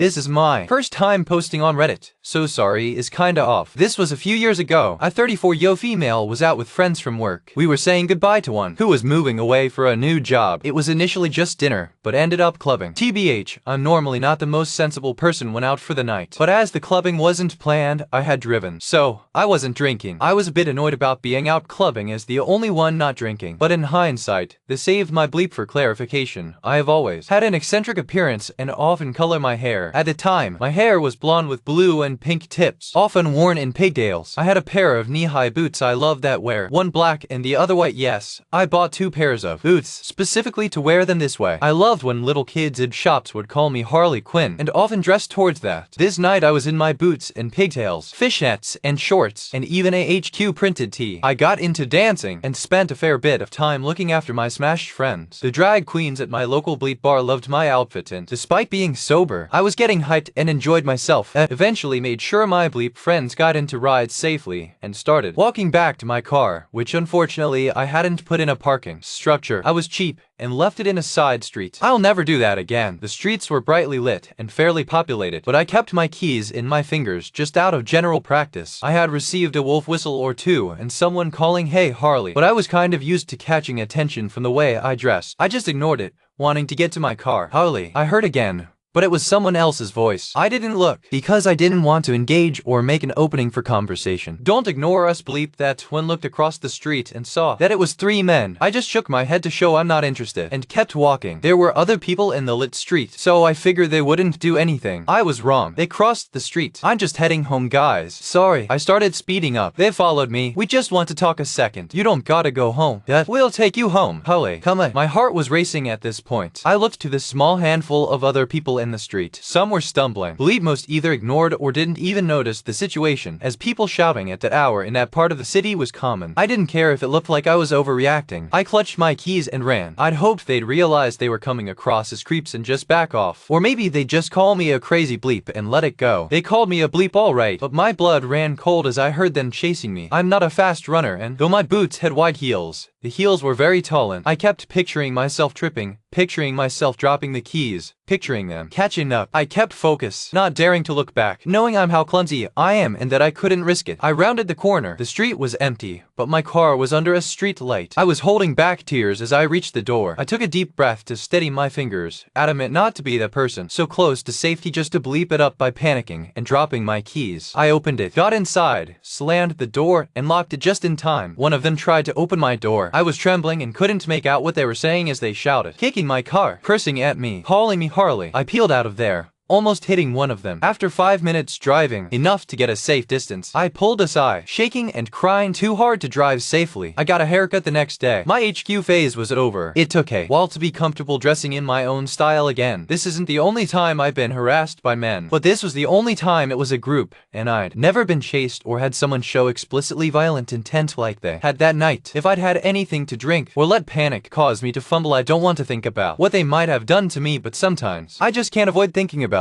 This is my first time posting on Reddit, so sorry is kinda off. This was a few years ago. A 34-year-old female was out with friends from work. We were saying goodbye to one who was moving away for a new job. It was initially just dinner, but ended up clubbing. TBH, I'm normally not the most sensible person when out for the night, but as the clubbing wasn't planned, I had driven. So, I wasn't drinking. I was a bit annoyed about being out clubbing as the only one not drinking, but in hindsight, this saved my bleep for clarification. I have always had an eccentric appearance and often color my hair. At the time, my hair was blonde with blue and pink tips, often worn in pigtails. I had a pair of knee-high boots I loved that wear, one black and the other white. Yes, I bought 2 pairs of boots specifically to wear them this way. I loved when little kids in shops would call me Harley Quinn and often dressed towards that. This night I was in my boots and pigtails, fishnets and shorts, and even a HQ printed tee. I got into dancing and spent a fair bit of time looking after my smashed friends. The drag queens at my local bleep bar loved my outfit and, despite being sober, I was getting hyped and enjoyed myself. Eventually made sure my bleep friends got into rides safely and started walking back to my car, which unfortunately I hadn't put in a parking structure. I was cheap and left it in a side street. I'll never do that again. The streets were brightly lit and fairly populated, but I kept my keys in my fingers just out of general practice. I had received a wolf whistle or two and someone calling "Hey Harley," but I was kind of used to catching attention from the way I dressed. I just ignored it, wanting to get to my car. "Harley," I heard again. But it was someone else's voice. I didn't look, because I didn't want to engage or make an opening for conversation. Don't ignore us bleep that when looked across the street and saw that it was 3 men. I just shook my head to show I'm not interested and kept walking. There were other people in the lit street, so I figured they wouldn't do anything. I was wrong. They crossed the street. "I'm just heading home, guys. Sorry." I started speeding up. They followed me. "We just want to talk a second." "You don't gotta go home. We'll take you home. Harley, come on." My heart was racing at this point. I looked to the small handful of other people in the street. Some were stumbling. Bleep most either ignored or didn't even notice the situation, as people shouting at that hour in that part of the city was common. I didn't care if it looked like I was overreacting. I clutched my keys and ran. I'd hoped they'd realize they were coming across as creeps and just back off. Or maybe they'd just call me a crazy bleep and let it go. They called me a bleep alright, but my blood ran cold as I heard them chasing me. I'm not a fast runner, and though my boots had wide heels, the heels were very tall, and I kept picturing myself tripping, picturing myself dropping the keys, picturing them catching up. I kept focus, not daring to look back, knowing how clumsy I am and that I couldn't risk it. I rounded the corner. The street was empty, but my car was under a street light. I was holding back tears as I reached the door. I took a deep breath to steady my fingers, adamant not to be the person so close to safety just to bleep it up by panicking and dropping my keys. I opened it, got inside, slammed the door, and locked it just in time. One of them tried to open my door. I was trembling and couldn't make out what they were saying as they shouted, kicking my car, cursing at me, calling me Harley. I peeled out of there, almost hitting one of them. After 5 minutes driving, enough to get a safe distance, I pulled aside, shaking and crying too hard to drive safely. I got a haircut the next day. My HQ phase was over. It took a while to be comfortable dressing in my own style again. This isn't the only time I've been harassed by men, but this was the only time it was a group, and I'd never been chased or had someone show explicitly violent intent like they had that night. If I'd had anything to drink or let panic cause me to fumble, I don't want to think about what they might have done to me, but sometimes I just can't avoid thinking about